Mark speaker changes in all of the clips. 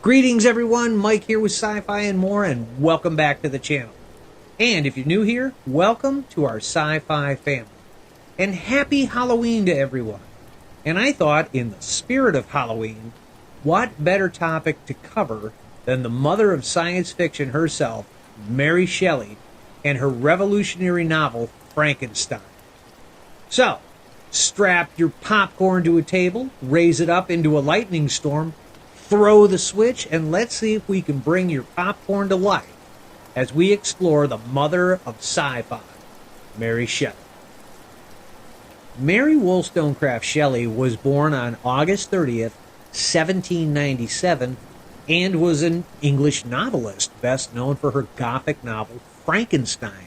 Speaker 1: Greetings everyone, Mike here with Sci-Fi and more, and welcome back to the channel. And if you're new here, welcome to our Sci-Fi family. And happy Halloween to everyone. And I thought, in the spirit of Halloween, what better topic to cover than the mother of science fiction herself, Mary Shelley, and her revolutionary novel, Frankenstein. So, strap your popcorn to a table, raise it up into a lightning storm, throw the switch, and let's see if we can bring your popcorn to life as we explore the mother of sci-fi, Mary Shelley. Mary Wollstonecraft Shelley was born on August 30th, 1797, and was an English novelist, best known for her Gothic novel Frankenstein,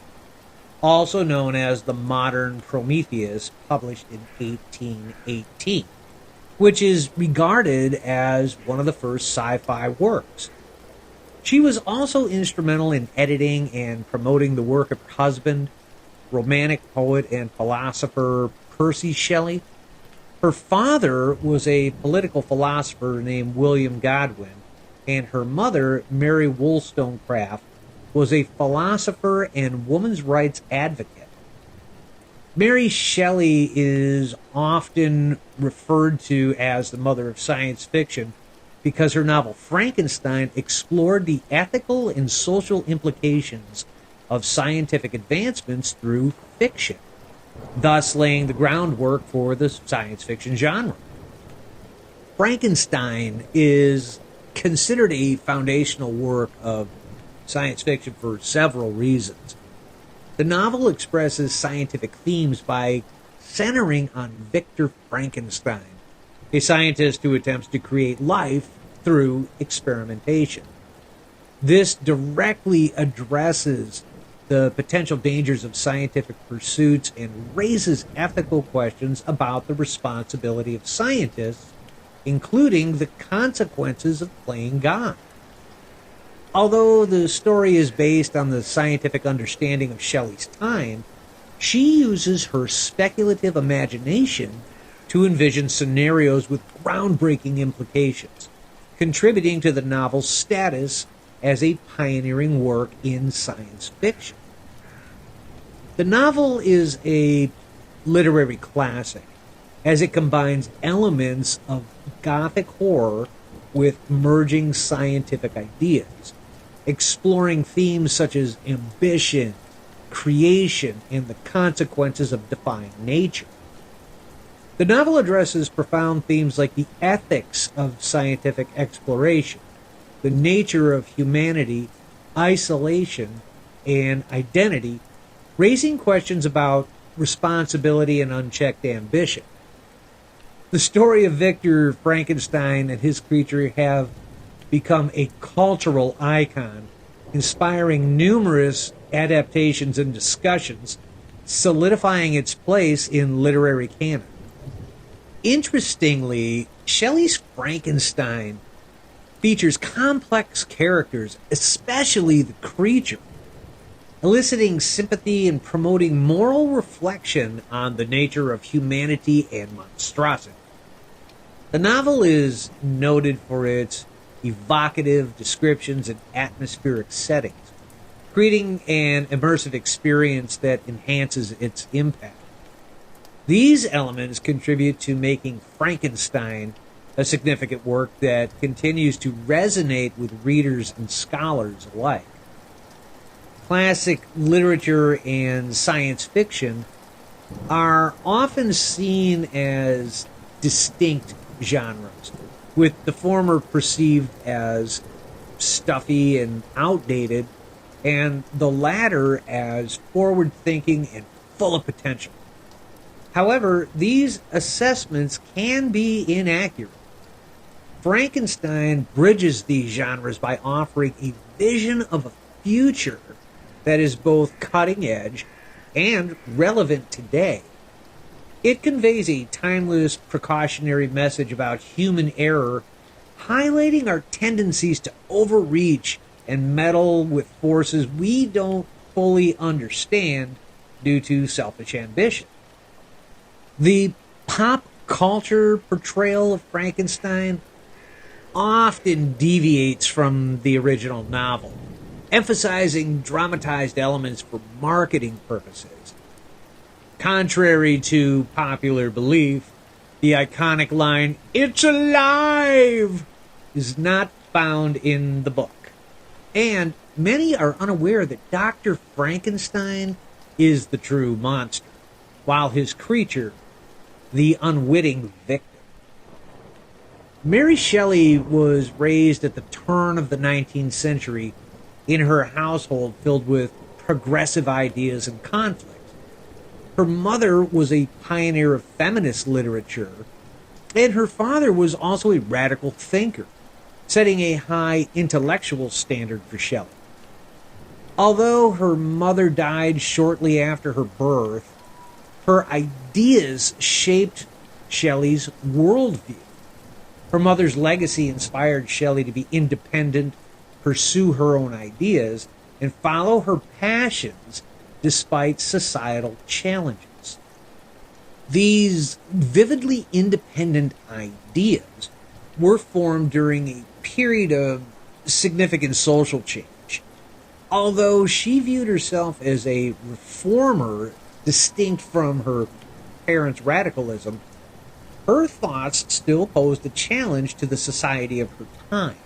Speaker 1: also known as the modern Prometheus, published in 1818. Which is regarded as one of the first sci-fi works. She was also instrumental in editing and promoting the work of her husband, Romantic poet and philosopher Percy Shelley. Her father was a political philosopher named William Godwin, and her mother, Mary Wollstonecraft, was a philosopher and women's rights advocate. Mary Shelley is often referred to as the mother of science fiction because her novel Frankenstein explored the ethical and social implications of scientific advancements through fiction, thus laying the groundwork for the science fiction genre. Frankenstein is considered a foundational work of science fiction for several reasons. The novel expresses scientific themes by centering on Victor Frankenstein, a scientist who attempts to create life through experimentation. This directly addresses the potential dangers of scientific pursuits and raises ethical questions about the responsibility of scientists, including the consequences of playing God. Although the story is based on the scientific understanding of Shelley's time, she uses her speculative imagination to envision scenarios with groundbreaking implications, contributing to the novel's status as a pioneering work in science fiction. The novel is a literary classic, as it combines elements of Gothic horror with emerging scientific ideas, exploring themes such as ambition, creation, and the consequences of defying nature. The novel addresses profound themes like the ethics of scientific exploration, the nature of humanity, isolation, and identity, raising questions about responsibility and unchecked ambition. The story of Victor Frankenstein and his creature have become a cultural icon, inspiring numerous adaptations and discussions, solidifying its place in literary canon. Interestingly, Shelley's Frankenstein features complex characters, especially the creature, eliciting sympathy and promoting moral reflection on the nature of humanity and monstrosity. The novel is noted for its evocative descriptions and atmospheric settings, creating an immersive experience that enhances its impact. These elements contribute to making Frankenstein a significant work that continues to resonate with readers and scholars alike. Classic literature and science fiction are often seen as distinct genres, with the former perceived as stuffy and outdated, and the latter as forward-thinking and full of potential. However, these assessments can be inaccurate. Frankenstein bridges these genres by offering a vision of a future that is both cutting-edge and relevant today. It conveys a timeless, precautionary message about human error, highlighting our tendencies to overreach and meddle with forces we don't fully understand due to selfish ambition. The pop culture portrayal of Frankenstein often deviates from the original novel, emphasizing dramatized elements for marketing purposes. Contrary to popular belief, the iconic line, "It's alive!" is not found in the book. And many are unaware that Dr. Frankenstein is the true monster, while his creature, the unwitting victim. Mary Shelley was raised at the turn of the 19th century in her household filled with progressive ideas and conflict. Her mother was a pioneer of feminist literature, and her father was also a radical thinker, setting a high intellectual standard for Shelley. Although her mother died shortly after her birth, her ideas shaped Shelley's worldview. Her mother's legacy inspired Shelley to be independent, pursue her own ideas, and follow her passions despite societal challenges. These vividly independent ideas were formed during a period of significant social change. Although she viewed herself as a reformer distinct from her parents' radicalism, her thoughts still posed a challenge to the society of her time.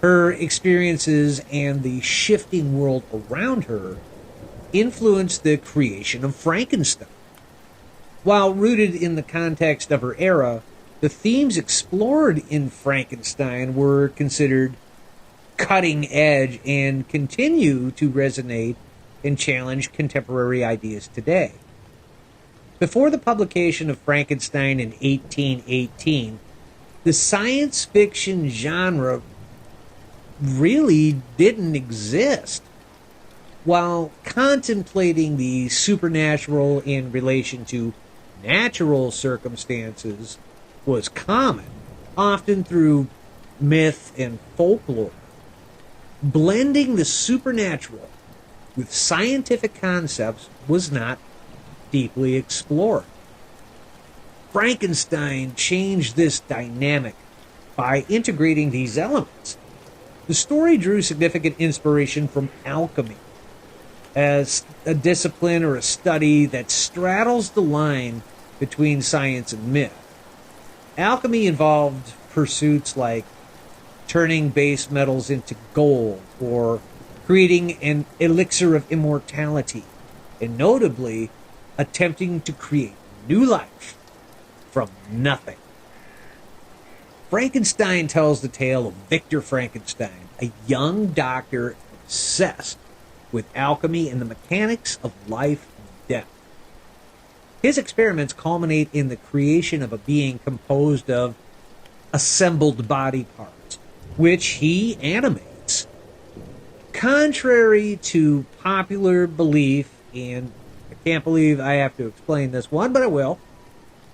Speaker 1: Her experiences and the shifting world around her influenced the creation of Frankenstein. While rooted in the context of her era, the themes explored in Frankenstein were considered cutting edge and continue to resonate and challenge contemporary ideas today. Before the publication of Frankenstein in 1818, the science fiction genre really didn't exist. While contemplating the supernatural in relation to natural circumstances was common, often through myth and folklore, blending the supernatural with scientific concepts was not deeply explored. Frankenstein changed this dynamic by integrating these elements. The story drew significant inspiration from alchemy, as a discipline or a study that straddles the line between science and myth. Alchemy involved pursuits like turning base metals into gold or creating an elixir of immortality, and notably attempting to create new life from nothing. Frankenstein tells the tale of Victor Frankenstein, a young doctor obsessed with alchemy and the mechanics of life and death. His experiments culminate in the creation of a being composed of assembled body parts, which he animates. Contrary to popular belief, and I can't believe I have to explain this one, but I will.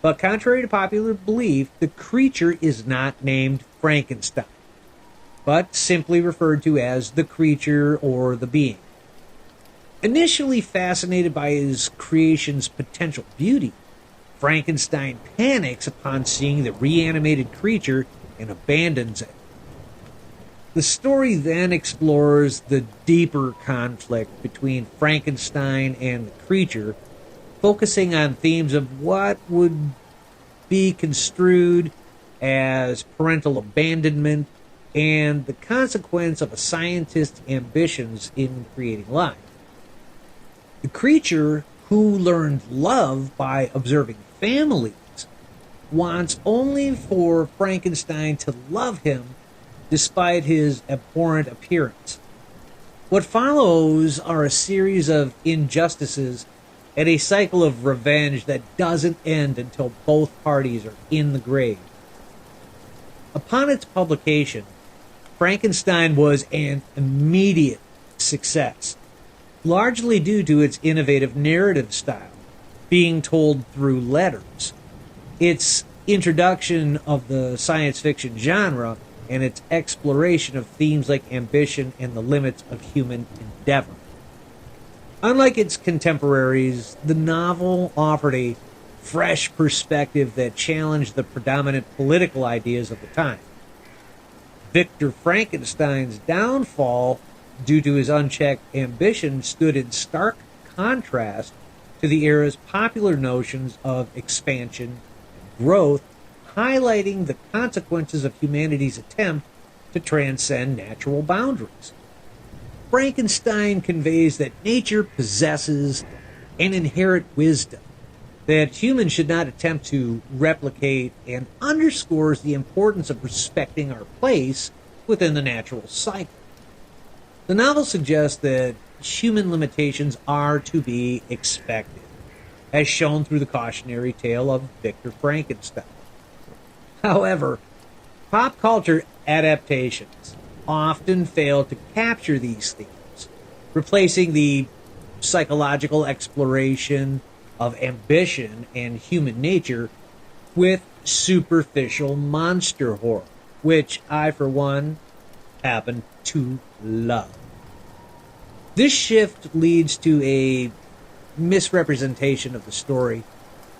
Speaker 1: But contrary to popular belief, the creature is not named Frankenstein, but simply referred to as the creature or the being. Initially fascinated by his creation's potential beauty, Frankenstein panics upon seeing the reanimated creature and abandons it. The story then explores the deeper conflict between Frankenstein and the creature, focusing on themes of what would be construed as parental abandonment and the consequence of a scientist's ambitions in creating life. The creature, who learned love by observing families, wants only for Frankenstein to love him despite his abhorrent appearance. What follows are a series of injustices and a cycle of revenge that doesn't end until both parties are in the grave. Upon its publication, Frankenstein was an immediate success, largely due to its innovative narrative style, being told through letters. Its introduction of the science fiction genre and its exploration of themes like ambition and the limits of human endeavor. Unlike its contemporaries, the novel offered a fresh perspective that challenged the predominant political ideas of the time. Victor Frankenstein's downfall, due to his unchecked ambition, stood in stark contrast to the era's popular notions of expansion and growth, highlighting the consequences of humanity's attempt to transcend natural boundaries. Frankenstein conveys that nature possesses an inherent wisdom that humans should not attempt to replicate, and underscores the importance of respecting our place within the natural cycle. The novel suggests that human limitations are to be expected, as shown through the cautionary tale of Victor Frankenstein. However, pop culture adaptations often fail to capture these themes, replacing the psychological exploration of ambition and human nature with superficial monster horror, which I, for one, happen to love. This shift leads to a misrepresentation of the story,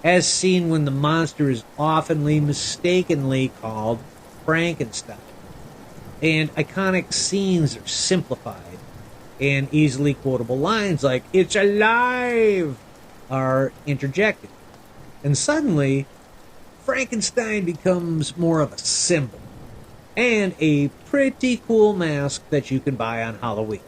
Speaker 1: as seen when the monster is oftenly mistakenly called Frankenstein, and iconic scenes are simplified, and easily quotable lines like, "It's alive!" are interjected. And suddenly, Frankenstein becomes more of a symbol, and a pretty cool mask that you can buy on Halloween.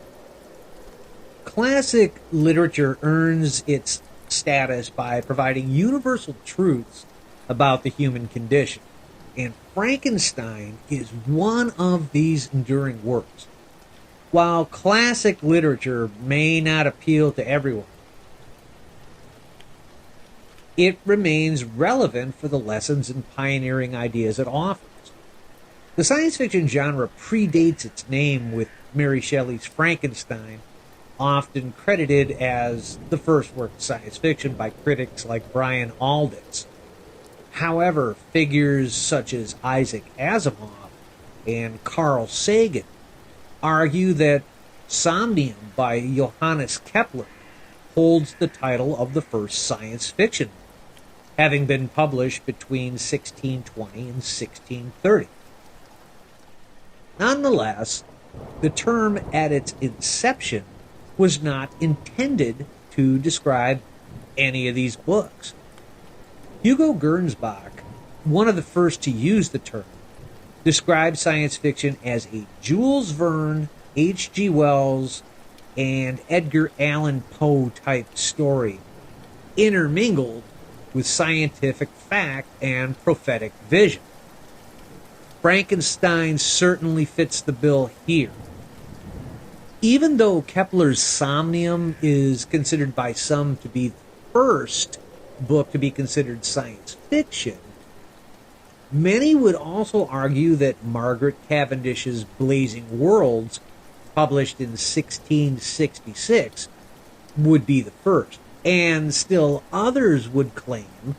Speaker 1: Classic literature earns its status by providing universal truths about the human condition, and Frankenstein is one of these enduring works. While classic literature may not appeal to everyone, it remains relevant for the lessons and pioneering ideas it offers. The science fiction genre predates its name, with Mary Shelley's Frankenstein often credited as the first work of science fiction by critics like Brian Aldiss. However, figures such as Isaac Asimov and Carl Sagan argue that Somnium by Johannes Kepler holds the title of the first science fiction, having been published between 1620 and 1630. Nonetheless, the term at its inception was not intended to describe any of these books. Hugo Gernsback, one of the first to use the term, described science fiction as a Jules Verne, H.G. Wells, and Edgar Allan Poe type story, intermingled with scientific fact and prophetic vision. Frankenstein certainly fits the bill here. Even though Kepler's Somnium is considered by some to be the first book to be considered science fiction, many would also argue that Margaret Cavendish's Blazing Worlds, published in 1666, would be the first. And still others would claim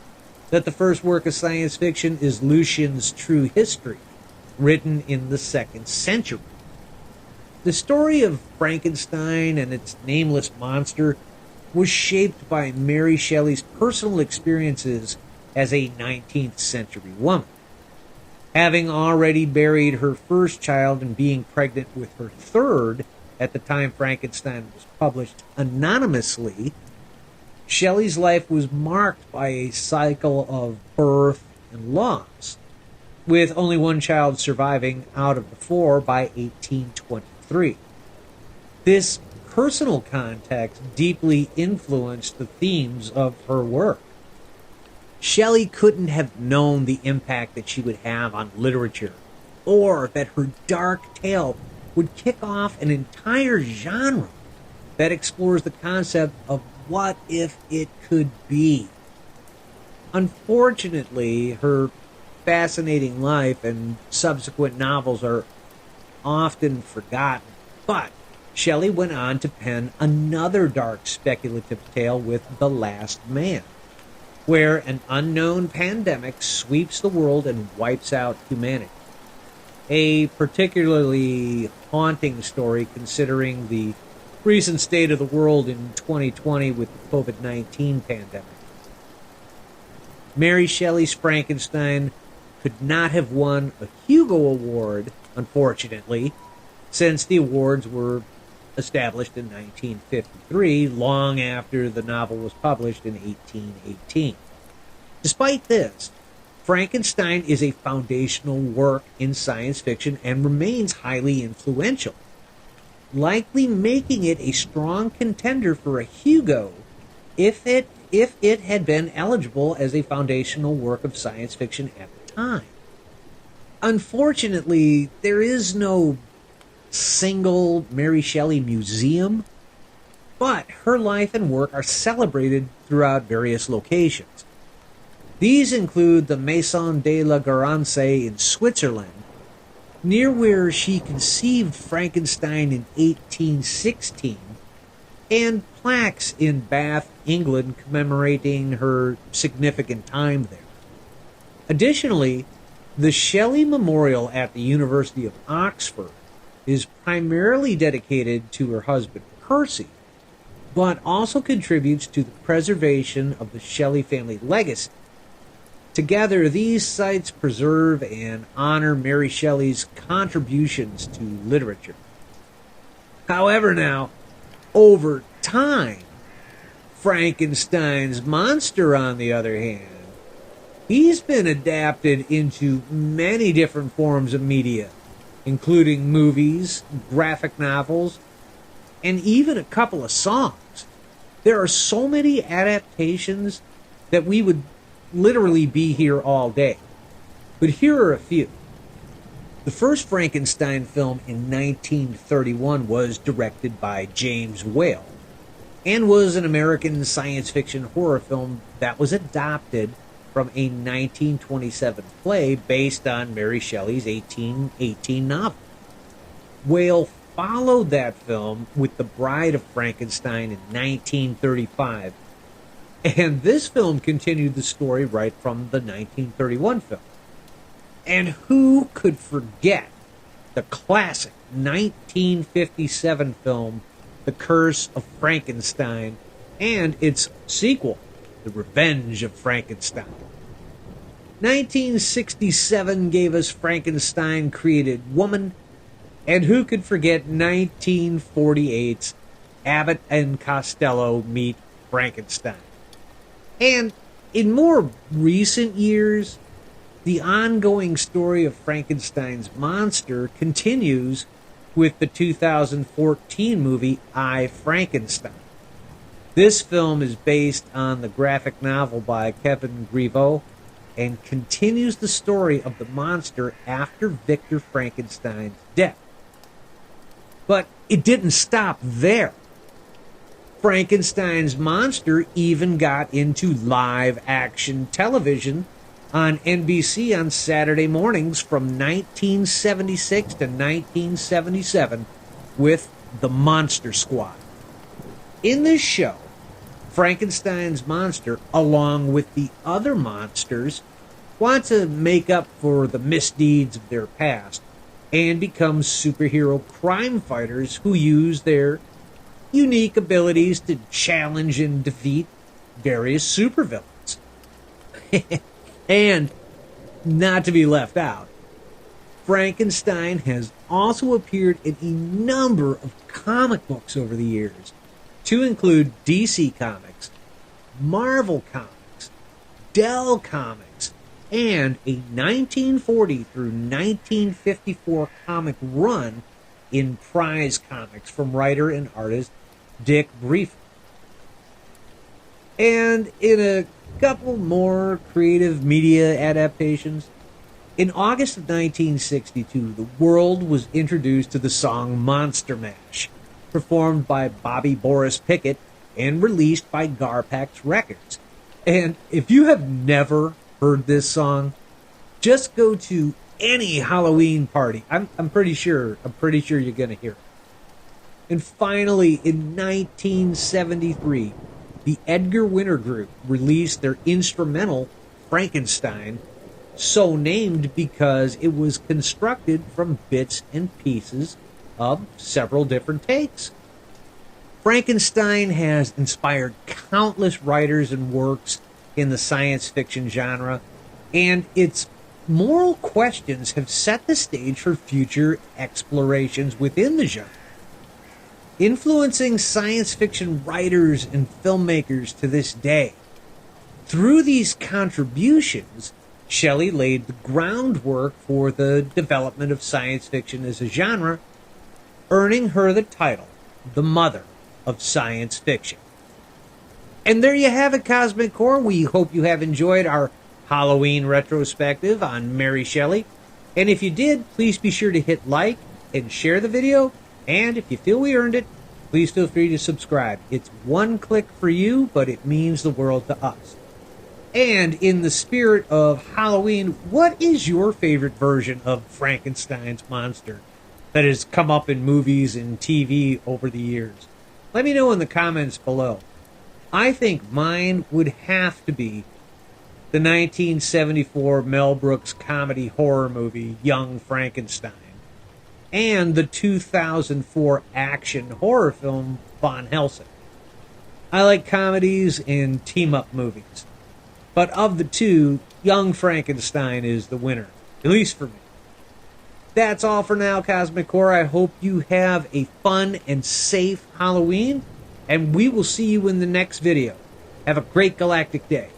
Speaker 1: that the first work of science fiction is Lucian's True History, written in the 2nd century. The story of Frankenstein and its nameless monster was shaped by Mary Shelley's personal experiences as a 19th century woman. Having already buried her first child and being pregnant with her third at the time Frankenstein was published anonymously, Shelley's life was marked by a cycle of birth and loss, with only one child surviving out of the 4 by 1823. This personal context deeply influenced the themes of her work. Shelley couldn't have known the impact that she would have on literature, or that her dark tale would kick off an entire genre that explores the concept of what if it could be. Unfortunately, her fascinating life and subsequent novels are often forgotten, but Shelley went on to pen another dark speculative tale with The Last Man, where an unknown pandemic sweeps the world and wipes out humanity. A particularly haunting story considering the recent state of the world in 2020 with the COVID-19 pandemic. Mary Shelley's Frankenstein could not have won a Hugo Award, unfortunately, since the awards were established in 1953, long after the novel was published in 1818. Despite this, Frankenstein is a foundational work in science fiction and remains highly influential, likely making it a strong contender for a Hugo if it had been eligible as a foundational work of science fiction at the time. Unfortunately, there is no single Mary Shelley museum, but her life and work are celebrated throughout various locations. These include the Maison de la Garance in Switzerland, near where she conceived Frankenstein in 1816, and plaques in Bath, England, commemorating her significant time there. Additionally, the Shelley Memorial at the University of Oxford is primarily dedicated to her husband, Percy, but also contributes to the preservation of the Shelley family legacy. Together, these sites preserve and honor Mary Shelley's contributions to literature. However, now, over time, Frankenstein's monster, on the other hand, he's been adapted into many different forms of media, including movies, graphic novels, and even a couple of songs. There are so many adaptations that we would literally be here all day. But here are a few. The first Frankenstein film in 1931 was directed by James Whale and was an American science fiction horror film that was adapted from a 1927 play based on Mary Shelley's 1818 novel. Whale followed that film with The Bride of Frankenstein in 1935, and this film continued the story right from the 1931 film. And who could forget the classic 1957 film, The Curse of Frankenstein, and its sequel, The Revenge of Frankenstein. 1967 gave us Frankenstein Created Woman, and who could forget 1948's Abbott and Costello Meet Frankenstein. And in more recent years, the ongoing story of Frankenstein's monster continues with the 2014 movie I, Frankenstein. This film is based on the graphic novel by Kevin Grevioux and continues the story of the monster after Victor Frankenstein's death. But it didn't stop there. Frankenstein's monster even got into live-action television on NBC on Saturday mornings from 1976 to 1977 with The Monster Squad. In this show, Frankenstein's monster, along with the other monsters, want to make up for the misdeeds of their past and become superhero crime fighters who use their unique abilities to challenge and defeat various supervillains. And, not to be left out, Frankenstein has also appeared in a number of comic books over the years, to include DC Comics, Marvel Comics, Dell Comics, and a 1940 through 1954 comic run in Prize Comics from writer and artist Dick Briefer. And in a couple more creative media adaptations, in August of 1962, the world was introduced to the song Monster Mash, performed by Bobby Boris Pickett and released by Garpax Records. And if you have never heard this song, just go to any Halloween party. I'm pretty sure you're going to hear it. And finally, in 1973, the Edgar Winter Group released their instrumental Frankenstein, so named because it was constructed from bits and pieces of several different takes. Frankenstein has inspired countless writers and works in the science fiction genre, and its moral questions have set the stage for future explorations within the genre, influencing science fiction writers and filmmakers to this day. Through these contributions, Shelley laid the groundwork for the development of science fiction as a genre, earning her the title, the mother of science fiction. And there you have it, Cosmic Core. We hope you have enjoyed our Halloween retrospective on Mary Shelley. And if you did, please be sure to hit like and share the video. And if you feel we earned it, please feel free to subscribe. It's one click for you, but it means the world to us. And in the spirit of Halloween, what is your favorite version of Frankenstein's monster that has come up in movies and TV over the years? Let me know in the comments below. I think mine would have to be the 1974 Mel Brooks comedy horror movie Young Frankenstein and the 2004 action horror film Van Helsing. I like comedies and team-up movies, but of the two, Young Frankenstein is the winner, at least for me. That's all for now, Cosmic Core. I hope you have a fun and safe Halloween, and we will see you in the next video. Have a great galactic day.